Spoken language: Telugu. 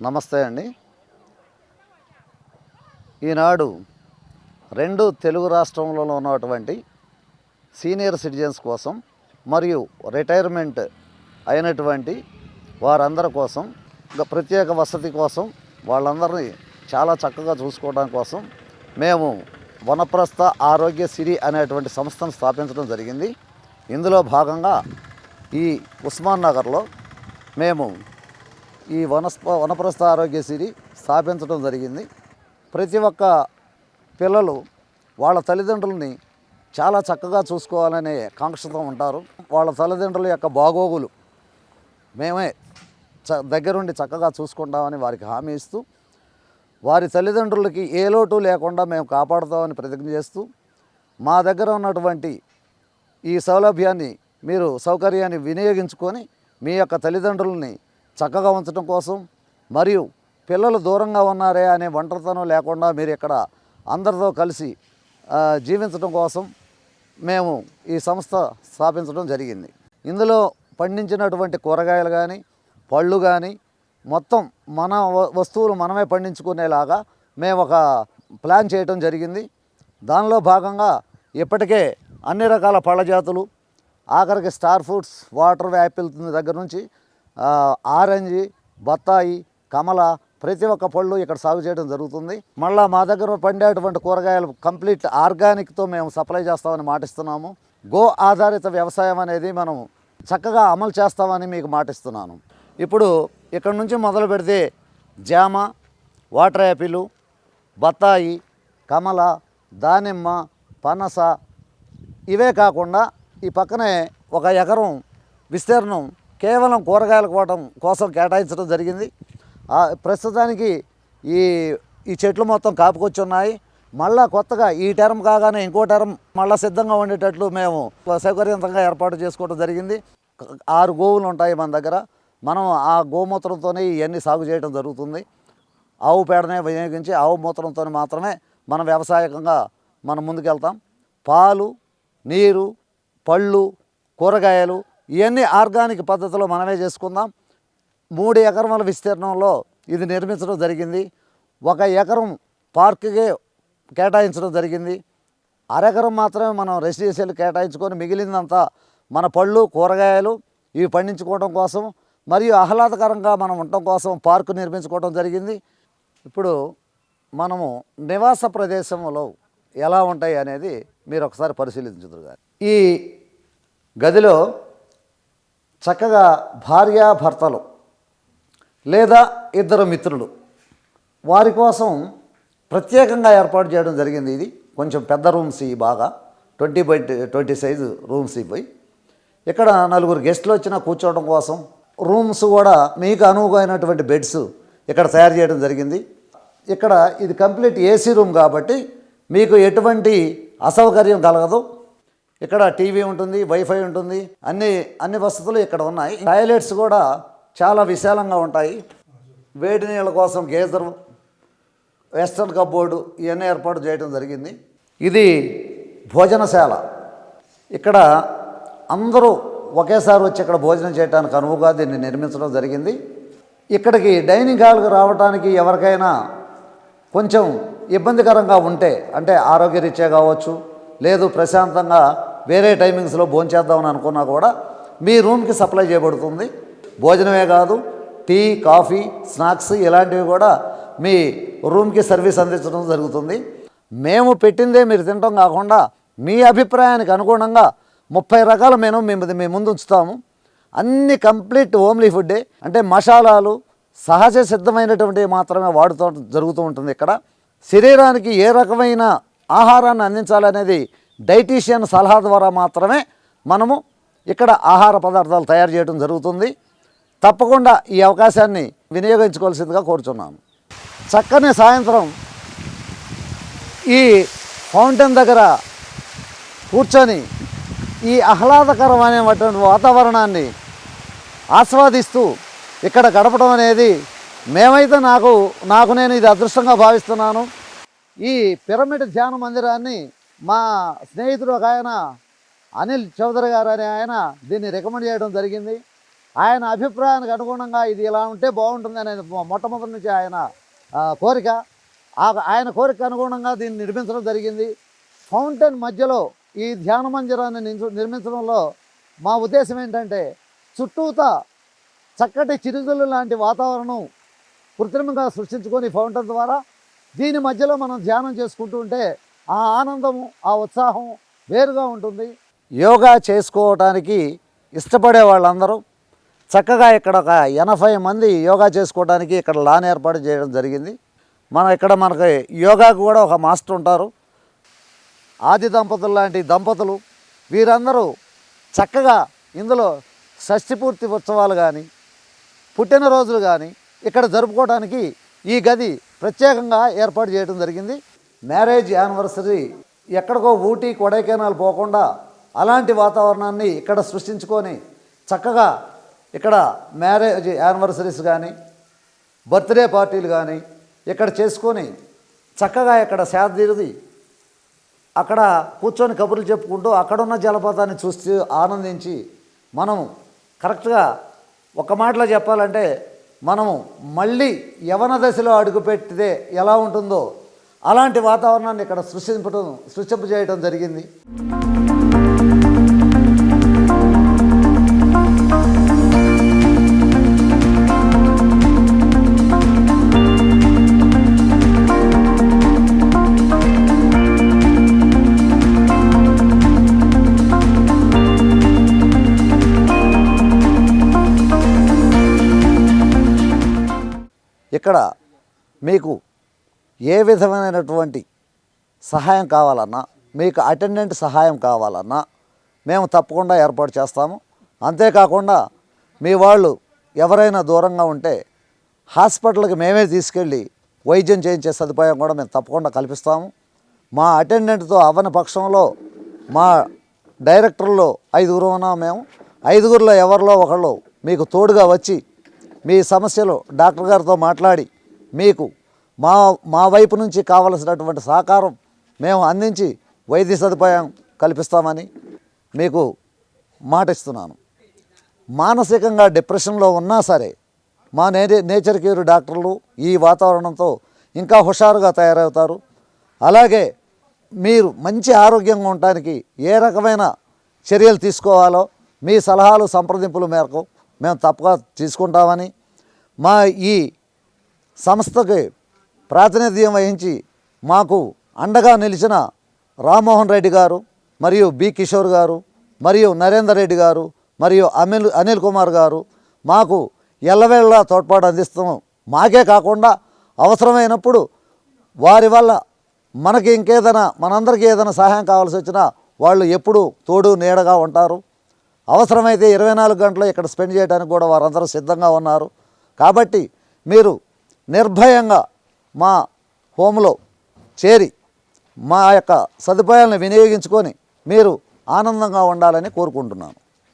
నమస్తే అండి. ఈనాడు రెండు తెలుగు రాష్ట్రంలో ఉన్నటువంటి సీనియర్ సిటిజన్స్ కోసం మరియు రిటైర్మెంట్ అయినటువంటి వారందరి కోసం ప్రత్యేక వసతి కోసం వాళ్ళందరినీ చాలా చక్కగా చూసుకోవడం కోసం మేము వనప్రస్థ ఆరోగ్యశ్రీ అనేటువంటి సంస్థను స్థాపించడం జరిగింది. ఇందులో భాగంగా ఈ ఉస్మాన్ నగర్లో మేము ఈ వనప్రస్థ ఆరోగ్యశ్రీ స్థాపించడం జరిగింది. ప్రతి ఒక్క పిల్లలు వాళ్ళ తల్లిదండ్రులని చాలా చక్కగా చూసుకోవాలనే కాంక్షతో ఉంటారు. వాళ్ళ తల్లిదండ్రుల యొక్క బాగోగులు మేమే దగ్గరుండి చక్కగా చూసుకుంటామని వారికి హామీ ఇస్తూ, వారి తల్లిదండ్రులకి ఏ లోటు లేకుండా మేము కాపాడుతామని ప్రతిజ్ఞ చేస్తూ, మా దగ్గర ఉన్నటువంటి ఈ సౌలభ్యాన్ని మీరు సౌకర్యాన్ని వినియోగించుకొని మీ యొక్క తల్లిదండ్రులని చక్కగా ఉంచడం కోసం, మరియు పిల్లలు దూరంగా ఉన్నారే అనే ఒంటరితనం లేకుండా మీరు ఇక్కడ అందరితో కలిసి జీవించడం కోసం మేము ఈ సంస్థ స్థాపించడం జరిగింది. ఇందులో పండించినటువంటి కూరగాయలు కానీ పళ్ళు కానీ మొత్తం మన వస్తువులు మనమే పండించుకునేలాగా మేము ఒక ప్లాన్ చేయడం జరిగింది. దానిలో భాగంగా ఇప్పటికే అన్ని రకాల పళ్ళ జాతులు, ఆఖరికి స్టార్ ఫ్రూట్స్, వాటర్ యాపిల్ దగ్గర నుంచి ఆరెంజ్, బత్తాయి, కమల ప్రతి ఒక్క పళ్ళు ఇక్కడ సాగు చేయడం జరుగుతుంది. మళ్ళీ మా దగ్గర పండేటువంటి కూరగాయలు కంప్లీట్ ఆర్గానిక్తో మేము సప్లై చేస్తామని మాటిస్తున్నాము. గో ఆధారిత వ్యవసాయం అనేది మనం చక్కగా అమలు చేస్తామని మీకు మాటిస్తున్నాను. ఇప్పుడు ఇక్కడ నుంచి మొదలు పెడితే జామ, వాటర్ యాపిల్, బత్తాయి, కమల, దానిమ్మ, పనస ఇవే కాకుండా ఈ పక్కనే 1 ఎకరం విస్తీర్ణం కేవలం కూరగాయల కోసం కేటాయించడం జరిగింది. ప్రస్తుతానికి ఈ చెట్లు మొత్తం కాపుకొచ్చున్నాయి. మళ్ళా కొత్తగా ఈ టర్మ్ కాగానే ఇంకో టర్మ్ మళ్ళీ సిద్ధంగా ఉండేటట్లు మేము సౌకర్యవంతంగా ఏర్పాటు చేసుకోవడం జరిగింది. 6 గోవులు ఉంటాయి మన దగ్గర. మనం ఆ గోమూత్రంతోనే ఇవన్నీ సాగు చేయడం జరుగుతుంది. ఆవు పేడనే వినియోగించి ఆవు మూత్రంతో మాత్రమే మనం వ్యవసాయకంగా మనం ముందుకెళ్తాం. పాలు, నీరు, పళ్ళు, కూరగాయలు ఇవన్నీ ఆర్గానిక్ పద్ధతిలో మనమే చేసుకుందాం. 3 ఎకరముల విస్తీర్ణంలో ఇది నిర్మించడం జరిగింది. 1 ఎకరం పార్కుకే కేటాయించడం జరిగింది. అరెకరం మాత్రమే మనం రెసిడెన్షియల్ కేటాయించుకొని మిగిలిందంతా మన పళ్ళు, కూరగాయలు ఇవి పండించుకోవడం కోసం మరియు ఆహ్లాదకరంగా మనం ఉండటం కోసం పార్కు నిర్మించుకోవడం జరిగింది. ఇప్పుడు మనము నివాస ప్రదేశంలో ఎలా ఉంటాయి అనేది మీరు ఒకసారి పరిశీలించుదురు. ఈ గదిలో చక్కగా భార్యాభర్తలు లేదా 2 మిత్రులు వారి కోసం ప్రత్యేకంగా ఏర్పాటు చేయడం జరిగింది. ఇది కొంచెం పెద్ద రూమ్స్, ఇవి బాగా 20x20 సైజు రూమ్స్ ఇవి. ఇక్కడ 4 గెస్టులు వచ్చినా కూర్చోవడం కోసం రూమ్స్ కూడా మీకు అనువుగైనటువంటి బెడ్స్ ఇక్కడ తయారు చేయడం జరిగింది. ఇక్కడ ఇది కంప్లీట్ ఏసీ రూమ్ కాబట్టి మీకు ఎటువంటి అసౌకర్యం కలగదు. ఇక్కడ టీవీ ఉంటుంది, వైఫై ఉంటుంది, అన్ని వసతులు ఇక్కడ ఉన్నాయి. టాయిలెట్స్ కూడా చాలా విశాలంగా ఉంటాయి. వేడి నీళ్ళ కోసం గేజర్, వెస్టర్న్ కప్బోర్డు ఇవన్నీ ఏర్పాటు చేయడం జరిగింది. ఇది భోజనశాల. ఇక్కడ అందరూ ఒకేసారి వచ్చి ఇక్కడ భోజనం చేయడానికి అనువుగా దీన్ని నిర్మించడం జరిగింది. ఇక్కడికి డైనింగ్ హాల్కి రావడానికి ఎవరికైనా కొంచెం ఇబ్బందికరంగా ఉంటే, అంటే ఆరోగ్యరీత్యా కావచ్చు, లేదు ప్రశాంతంగా వేరే టైమింగ్స్లో భోంచేద్దామని అనుకున్నా కూడా మీ రూమ్కి సప్లై చేయబడుతుంది. భోజనమే కాదు, టీ, కాఫీ, స్నాక్స్ ఇలాంటివి కూడా మీ రూమ్కి సర్వీస్ అందించడం జరుగుతుంది. మేము పెట్టిందే మీరు తినడం కాకుండా మీ అభిప్రాయానికి అనుగుణంగా 30 రకాల మెనూ మేము ముందు ఉంచుతాము. అన్ని కంప్లీట్ హోమ్లీ ఫుడ్డే, అంటే మసాలాలు సహజ సిద్ధమైనటువంటివి మాత్రమే వాడుతూ జరుగుతూ ఉంటుంది. ఇక్కడ శరీరానికి ఏ రకమైన ఆహారాన్ని అందించాలనేది డైటీషియన్ సలహా ద్వారా మాత్రమే మనము ఇక్కడ ఆహార పదార్థాలు తయారు చేయడం జరుగుతుంది. తప్పకుండా ఈ అవకాశాన్ని వినియోగించుకోవాల్సిందిగా కోరుచున్నాను. చక్కని సాయంత్రం ఈ ఫౌంటైన్ దగ్గర కూర్చొని ఈ ఆహ్లాదకరమైనటువంటి వాతావరణాన్ని ఆస్వాదిస్తూ ఇక్కడ గడపడం అనేది మేమైతే నాకు నేను ఇది అదృష్టంగా భావిస్తున్నాను. ఈ పిరమిడ్ ధ్యాన మందిరాన్ని మా స్నేహితుడు ఒక ఆయన అనిల్ చౌదరి గారు అనే ఆయన దీన్ని రికమెండ్ చేయడం జరిగింది. ఆయన అభిప్రాయానికి అనుగుణంగా ఇది ఇలా ఉంటే బాగుంటుంది అనేది మొట్టమొదటి నుంచి ఆయన కోరిక. ఆయన కోరిక అనుగుణంగా దీన్ని నిర్మించడం జరిగింది. ఫౌంటైన్ మధ్యలో ఈ ధ్యాన మందిరాన్ని నిర్మించడంలో మా ఉద్దేశం ఏంటంటే చుట్టూతా చక్కటి చిరుజల్లు లాంటి వాతావరణం కృత్రిమంగా సృష్టించుకొని ఫౌంటైన్ ద్వారా దీని మధ్యలో మనం ధ్యానం చేసుకుంటూ ఉంటే ఆ ఆనందము, ఆ ఉత్సాహం వేరుగా ఉంటుంది. యోగా చేసుకోవటానికి ఇష్టపడే వాళ్ళందరూ చక్కగా ఇక్కడ ఒక 80 మంది యోగా చేసుకోవడానికి ఇక్కడ లాన్ ఏర్పాటు చేయడం జరిగింది. మనకి యోగాకు కూడా ఒక మాస్టర్ ఉంటారు. ఆది దంపతులు లాంటి దంపతులు వీరందరూ చక్కగా ఇందులో షష్ఠిపూర్తి ఉత్సవాలు కానీ పుట్టినరోజులు కానీ ఇక్కడ జరుపుకోవడానికి ఈ గది ప్రత్యేకంగా ఏర్పాటు చేయడం జరిగింది. మ్యారేజ్ యానివర్సరీ ఎక్కడికో ఊటీ కొడైకెనాల్ పోకుండా అలాంటి వాతావరణాన్ని ఇక్కడ సృష్టించుకొని చక్కగా ఇక్కడ మ్యారేజ్ యానివర్సరీస్ కానీ బర్త్డే పార్టీలు కానీ ఇక్కడ చేసుకొని చక్కగా ఇక్కడ సేదతీరి అక్కడ కూర్చొని కబుర్లు చెప్పుకుంటూ అక్కడున్న జలపాతాన్ని చూస్తూ ఆనందించి మనము కరెక్ట్గా ఒక మాటలో చెప్పాలంటే మనము మళ్ళీ యవన దశలో అడుగుపెట్టితే ఎలా ఉంటుందో అలాంటి వాతావరణాన్ని ఇక్కడ సృష్టింపజేయడం జరిగింది. ఇక్కడ మీకు ఏ విధమైనటువంటి సహాయం కావాలన్నా, మీకు అటెండెంట్ సహాయం కావాలన్నా మేము తప్పకుండా ఏర్పాటు చేస్తాము. అంతేకాకుండా మీ వాళ్ళు ఎవరైనా దూరంగా ఉంటే హాస్పిటల్కి మేమే తీసుకెళ్ళి వైద్యం చేయించే సదుపాయం కూడా మేము తప్పకుండా కల్పిస్తాము. మా అటెండెంట్తో అవ్వని పక్షంలో మా డైరెక్టర్లో 5గురు ఉన్నాం. మేము 5గురిలో ఎవరిలో ఒకళ్ళు మీకు తోడుగా వచ్చి మీ సమస్యలు డాక్టర్ గారితో మాట్లాడి మీకు మా వైపు నుంచి కావలసినటువంటి సహకారం మేము అందించి వైద్య సదుపాయం కల్పిస్తామని మీకు మాటిస్తున్నాను. మానసికంగా డిప్రెషన్లో ఉన్నా సరే మా నేచర్ క్యూర్ డాక్టర్లు ఈ వాతావరణంతో ఇంకా హుషారుగా తయారవుతారు. అలాగే మీరు మంచి ఆరోగ్యంగా ఉండటానికి ఏ రకమైన చర్యలు తీసుకోవాలో మీ సలహాలు సంప్రదింపుల మేరకు మేము తప్పగా తీసుకుంటామని, మా ఈ సంస్థకి ప్రాతినిధ్యం వహించి మాకు అండగా నిలిచిన రామ్మోహన్ రెడ్డి గారు మరియు బి కిషోర్ గారు మరియు నరేందర్ రెడ్డి గారు మరియు అనిల్ కుమార్ గారు మాకు ఎల్లవేళలా తోడ్పాటు అందిస్తాం. మాకే కాకుండా అవసరమైనప్పుడు వారి వల్ల మనందరికీ ఏదైనా సహాయం కావాల్సి వచ్చినా వాళ్ళు ఎప్పుడూ తోడు నీడగా ఉంటారు. అవసరమైతే 24 గంటలు ఇక్కడ స్పెండ్ చేయడానికి కూడా వారందరూ సిద్ధంగా ఉన్నారు. కాబట్టి మీరు నిర్భయంగా మా హోమ్లో చేరి మా యొక్క సదుపాయాలను వినియోగించుకొని మీరు ఆనందంగా ఉండాలని కోరుకుంటున్నాను.